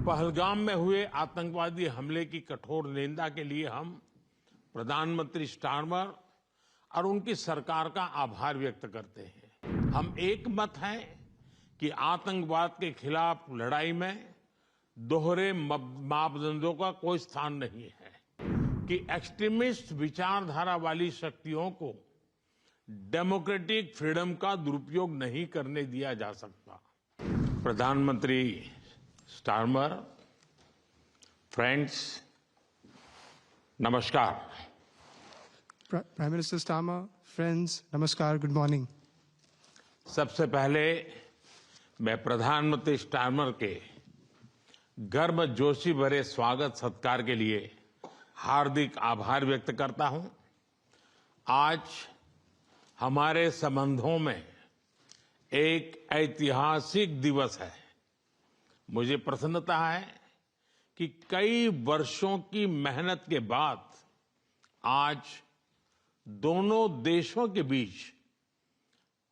पहलगाम में हुए आतंकवादी हमले की कठोर निंदा के लिए हम प्रधानमंत्री स्टारमर और उनकी सरकार का आभार व्यक्त करते हैं। हम एक मत हैं कि आतंकवाद के खिलाफ लड़ाई में दोहरे मापदंडों का कोई स्थान नहीं है कि एक्सट्रीमिस्ट विचारधारा वाली शक्तियों को डेमोक्रेटिक फ्रीडम का दुरुपयोग नहीं करने दिया जा सकता। प्रधानमंत्री स्टारमर, फ्रेंड्स, नमस्कार। Prime Minister Starmer, friends, namaskar, good morning. सबसे पहले मैं प्रधानमंत्री स्टारमर के गर्मजोशी भरे स्वागत सत्कार के लिए हार्दिक आभार व्यक्त करता हूं। आज हमारे संबंधों में एक ऐतिहासिक दिवस है। मुझे प्रसन्नता है कि कई वर्षों की मेहनत के बाद आज दोनों देशों के बीच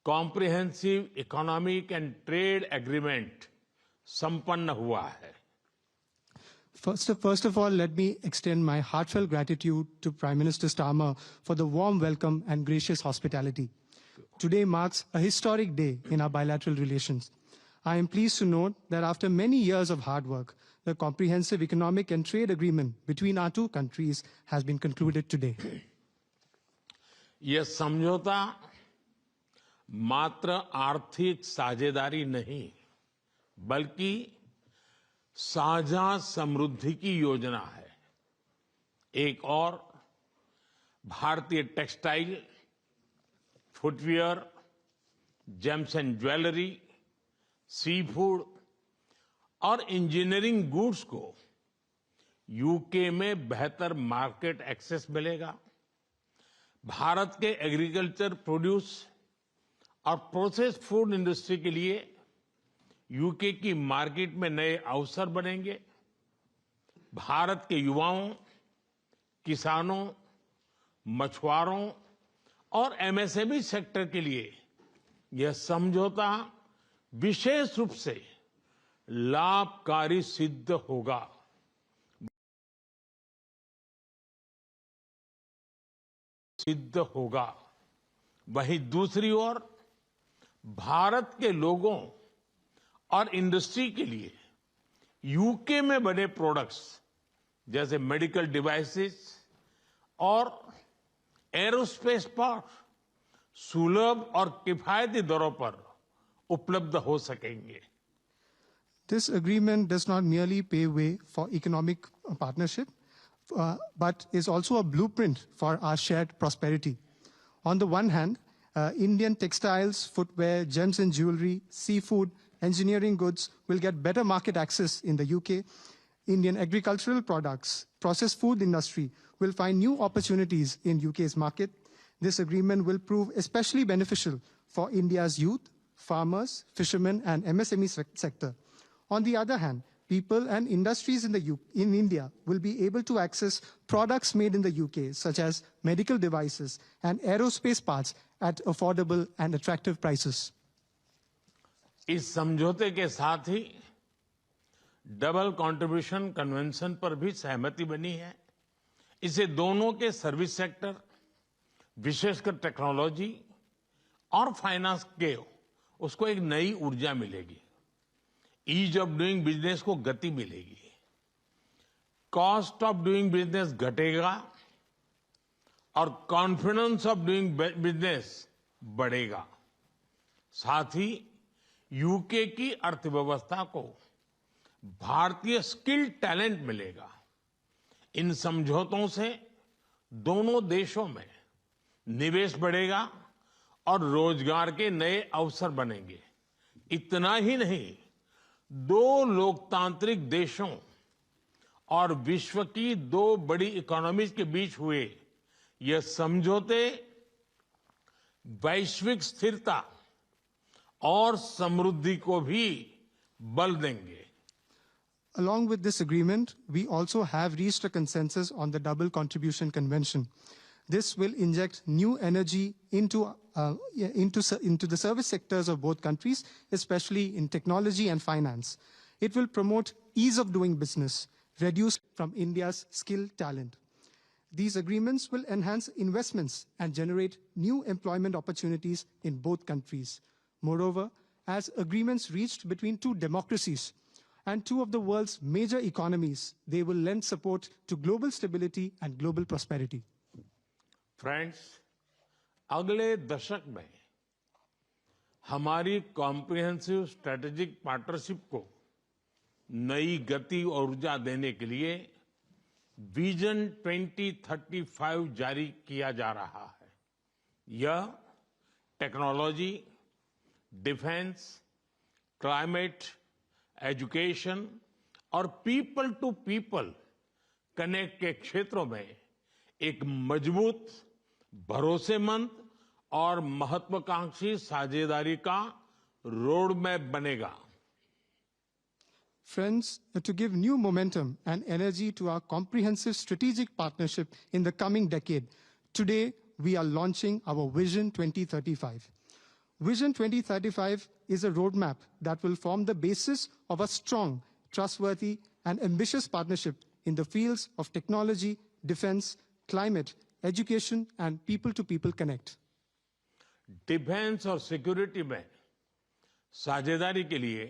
comprehensive economic and trade agreement संपन्न हुआ है। First of all, let me extend my heartfelt gratitude to Prime Minister Starmer for the warm welcome and gracious hospitality. Today marks a historic day in our bilateral relations. I am pleased to note that after many years of hard work, the comprehensive economic and trade agreement between our two countries has been concluded today. यह समझौता मात्र आर्थिक साझेदारी नहीं, बल्कि साझा समृद्धि की योजना है। एक और भारतीय textile, footwear, gems and jewellery, sea food और इंजीनियरिंग गुड्स को यूके में बेहतर मार्केट एक्सेस मिलेगा। भारत के एग्रीकल्चर प्रोड्यूस और प्रोसेस्ड फूड इंडस्ट्री के लिए यूके की मार्केट में नए अवसर बनेंगे। भारत के युवाओं, किसानों, मछुआरों और एमएसएमई सेक्टर के लिए यह समझौता विशेष रूप से लाभकारी सिद्ध होगा। वहीं दूसरी ओर भारत के लोगों और इंडस्ट्री के लिए यूके में बने प्रोडक्ट्स जैसे मेडिकल डिवाइसेस और एरोस्पेस पार्ट्स सुलभ और किफायती दरों पर उपलब्ध हो सकेंगे। This agreement does not merely pave way for economic partnership, but is also a blueprint for our shared prosperity. On the one hand, Indian textiles, footwear, gems and jewelry, seafood, engineering goods will get better market access in the UK. Indian agricultural products, processed food industry will find new opportunities in UK's market. This agreement will prove especially beneficial for India's youth, farmers, fishermen and MSME sector. On the other hand, people and industries in India will be able to access products made in the UK, such as medical devices and aerospace parts at affordable and attractive prices. इस समझौते के साथ ही double contribution convention पर भी सहमति बनी है। इससे दोनों के सर्विस सेक्टर, विशेषकर टेक्नोलॉजी और फाइनेंस के उसको एक नई ऊर्जा मिलेगी। ईज ऑफ डूइंग बिजनेस को गति मिलेगी। कॉस्ट ऑफ डूइंग बिजनेस घटेगा और कॉन्फिडेंस ऑफ डूइंग बिजनेस बढ़ेगा। साथ ही यूके की अर्थव्यवस्था को भारतीय स्किल टैलेंट मिलेगा। इन समझौतों से दोनों देशों में निवेश बढ़ेगा और रोजगार के नए अवसर बनेंगे। इतना ही नहीं, दो लोकतांत्रिक देशों और विश्व की दो बड़ी इकोनॉमीज के बीच हुए यह समझौते वैश्विक स्थिरता और समृद्धि को भी बल देंगे। Along with this agreement, we also have reached a consensus on the Double Contribution Convention. This will inject new energy into the service sectors of both countries, especially in technology and finance. It will promote ease of doing business, reduce from India's skill talent. These agreements will enhance investments and generate new employment opportunities in both countries. Moreover, as agreements reached between two democracies and two of the world's major economies, they will lend support to global stability and global prosperity. Friends, अगले दशक में हमारी comprehensive strategic partnership को नई गति और ऊर्जा देने के लिए विजन 2035 जारी किया जा रहा है। यह टेक्नोलॉजी, डिफेंस, क्लाइमेट, एजुकेशन और पीपल टू पीपल कनेक्ट के क्षेत्रों में एक मजबूत, भरोसेमंद और महत्वाकांक्षी साझेदारी का रोड मैप बनेगा। Friends, to give new momentum and energy to our comprehensive strategic partnership in the coming decade, today we are launching our Vision 2035. Vision 2035 is a roadmap that will form the basis of a strong, trustworthy, and ambitious partnership in the fields of technology, defense, climate, education, and people-to-people connect. Defence और security में साझेदारी के लिए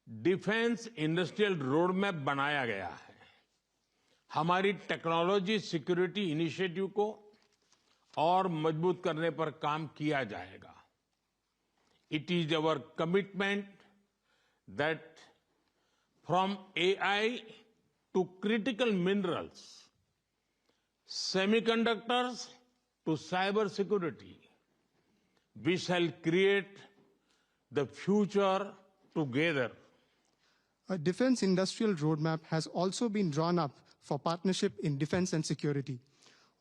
defence industrial road map बनाया गया है। हमारी technology security initiative को और मजबूत करने पर काम किया जाएगा। It is our commitment that from AI to critical minerals, semiconductors to cyber security, we shall create the future together. A defense industrial roadmap has also been drawn up for partnership in defense and security.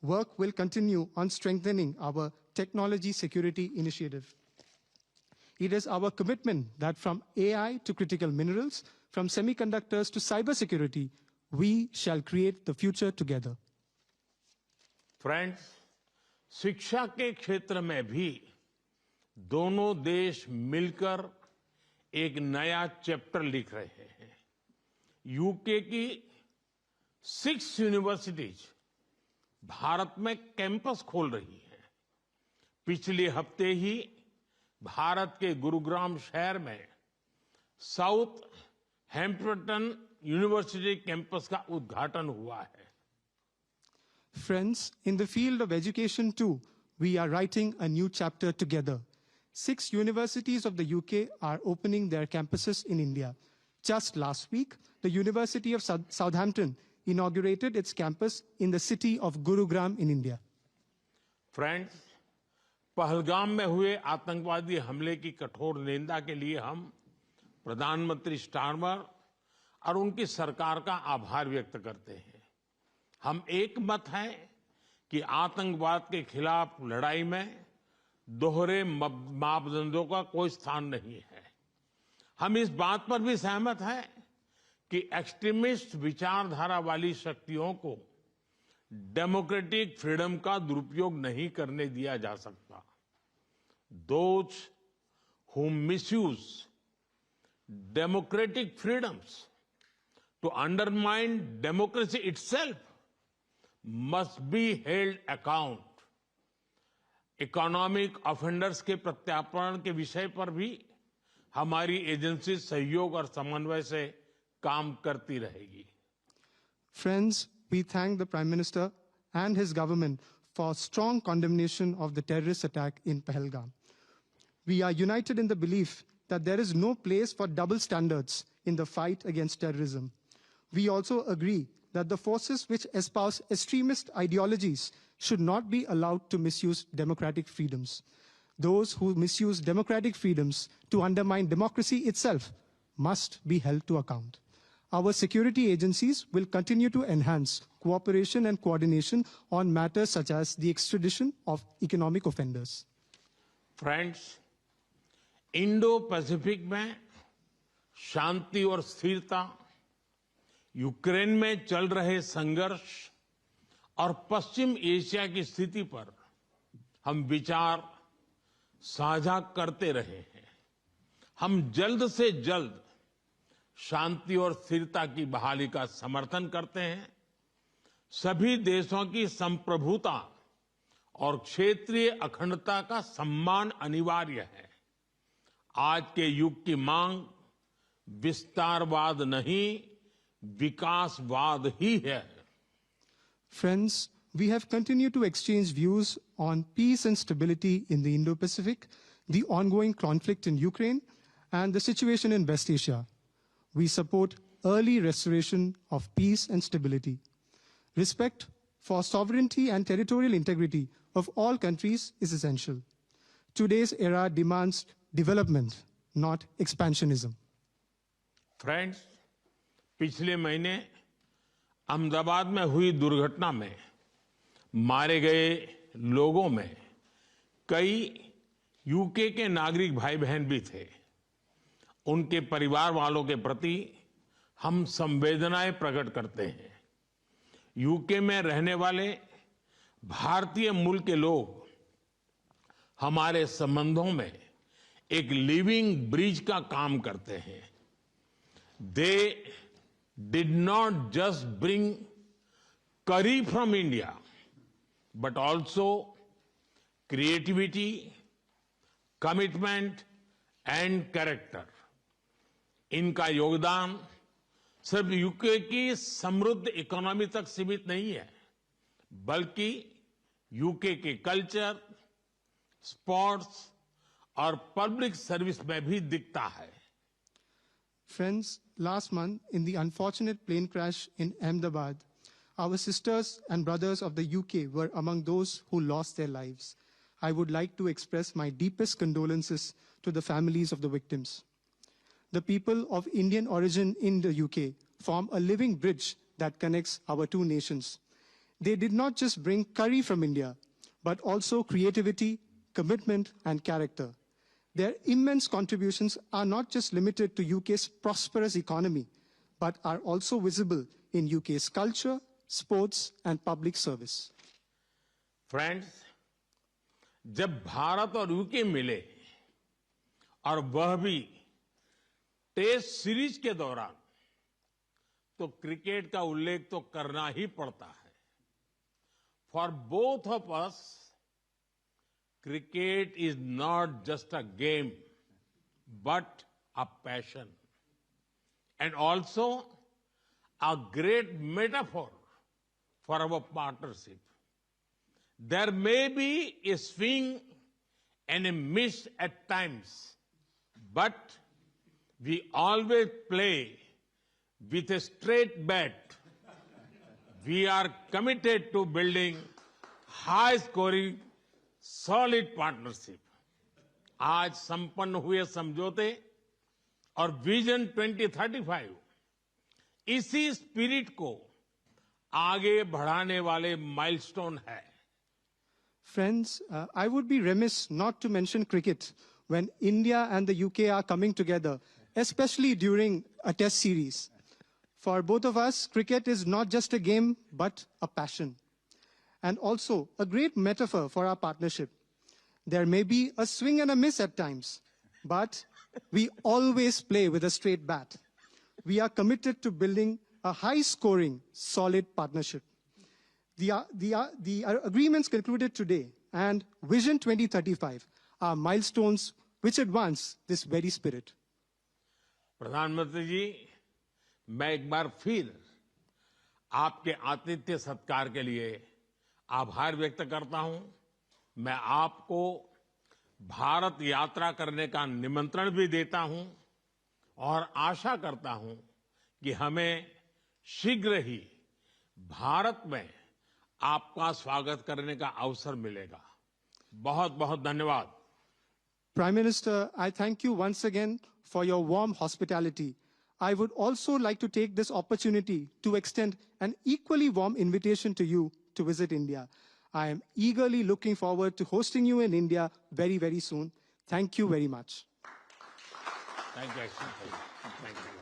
Work will continue on strengthening our technology security initiative. It is our commitment that from AI to critical minerals, from semiconductors to cybersecurity, we shall create the future together. Friends, शिक्षा के क्षेत्र में भी दोनों देश मिलकर एक नया चैप्टर लिख रहे हैं। यूके की 6 यूनिवर्सिटीज भारत में कैंपस खोल रही हैं। पिछले हफ्ते ही भारत के गुरुग्राम शहर में साउथ हैम्पटन यूनिवर्सिटी कैंपस का उद्घाटन हुआ है। Friends, in the field of education too, we are writing a new chapter together. 6 universities of the UK are opening their campuses in India. Just last week, the University of Southampton inaugurated its campus in the city of Gurugram in India. Friends, Pahalgam में हुए आतंकवादी हमले की कठोर निंदा के लिए हम प्रधानमंत्री स्टारमर और उनकी सरकार का आभार व्यक्त करते हैं। हम एक मत हैं कि आतंकवाद के खिलाफ लड़ाई में दोहरे मापदंडों का कोई स्थान नहीं है। हम इस बात पर भी सहमत हैं कि एक्सट्रीमिस्ट विचारधारा वाली शक्तियों को डेमोक्रेटिक फ्रीडम का दुरुपयोग नहीं करने दिया जा सकता। Those who misuse democratic freedoms to undermine democracy itself must be held account. Economic offenders के प्रत्यार्पण के विषय पर भी हमारी एजेंसी सहयोग और समन्वय से काम करती रहेगी। Friends, we thank the Prime Minister and his government for strong condemnation of the terrorist attack in Pahalgam. We are united in the belief that there is no place for double standards in the fight against terrorism. We also agree that the forces which espouse extremist ideologies should not be allowed to misuse democratic freedoms. Those who misuse democratic freedoms to undermine democracy itself must be held to account. Our security agencies will continue to enhance cooperation and coordination on matters such as the extradition of economic offenders. Friends, Indo Pacific में शांति और स्थिरता, Ukraine में चल रहे संघर्ष और पश्चिम Asia की स्थिति पर हम विचार साझा करते रहे हैं। हम जल्द से जल्द शांति और स्थिरता की बहाली का समर्थन करते हैं। सभी देशों की संप्रभुता और क्षेत्रीय अखंडता का सम्मान अनिवार्य है। आज के युग की मांग विस्तारवाद नहीं, विकासवाद ही है। Friends, we have continued to exchange views on peace and stability in the Indo-Pacific, the ongoing conflict in Ukraine, and the situation in West Asia. We support early restoration of peace and stability. Respect for sovereignty and territorial integrity of all countries is essential. Today's era demands development, not expansionism. Friends, पिछले महीने अहमदाबाद में हुई दुर्घटना में मारे गए लोगों में कई यूके के नागरिक भाई बहन भी थे। उनके परिवार वालों के प्रति हम संवेदनाएं प्रकट करते हैं। यूके में रहने वाले भारतीय मूल के लोग हमारे संबंधों में एक लिविंग ब्रिज का काम करते हैं। They did not just bring curry from India, but also creativity, commitment and character. इनका योगदान सिर्फ यूके की समृद्ध इकोनॉमी तक सीमित नहीं है, बल्कि यूके के कल्चर, स्पोर्ट्स और पब्लिक सर्विस में भी दिखता है। Friends, last month, in the unfortunate plane crash in Ahmedabad, our sisters and brothers of the UK were among those who lost their lives. I would like to express my deepest condolences to the families of the victims. The people of Indian origin in the UK form a living bridge that connects our two nations. They did not just bring curry from India, but also creativity, commitment, and character. Their immense contributions are not just limited to UK's prosperous economy, but are also visible in UK's culture, sports, and public service. Friends, जब भारत और UK मिले और वह भी test series के दौरान, तो cricket का उल्लेख तो करना ही पड़ता है। For both of us, cricket is not just a game, but a passion, and also a great metaphor for our partnership. There may be a swing and a miss at times, but we always play with a straight bat. We are committed to building high-scoring solid partnership. आज संपन्न हुए समझौते और vision 2035 इसी spirit को आगे बढ़ाने वाले माइलस्टोन है। Friends, I would be remiss not to mention cricket when India and the UK are coming together, especially during a test series. For both of us, cricket is not just a game, but a passion. And also a great metaphor for our partnership. There may be a swing and a miss at times, but we always play with a straight bat. We are committed to building a high-scoring, solid partnership. The agreements concluded today and Vision 2035 are milestones which advance this very spirit. प्रधानमंत्री जी, मैं एक बार फिर आपके आतिथ्य सत्कार के लिए आभार व्यक्त करता हूं। मैं आपको भारत यात्रा करने का निमंत्रण भी देता हूं और आशा करता हूं कि हमें शीघ्र ही भारत में आपका स्वागत करने का अवसर मिलेगा। बहुत बहुत धन्यवाद। Prime Minister, I thank you once again for your warm hospitality. I would also like to take this opportunity to extend an equally warm invitation to you to visit India. I am eagerly looking forward to hosting you in India very, very soon. Thank you very much. Thank you. Thank you.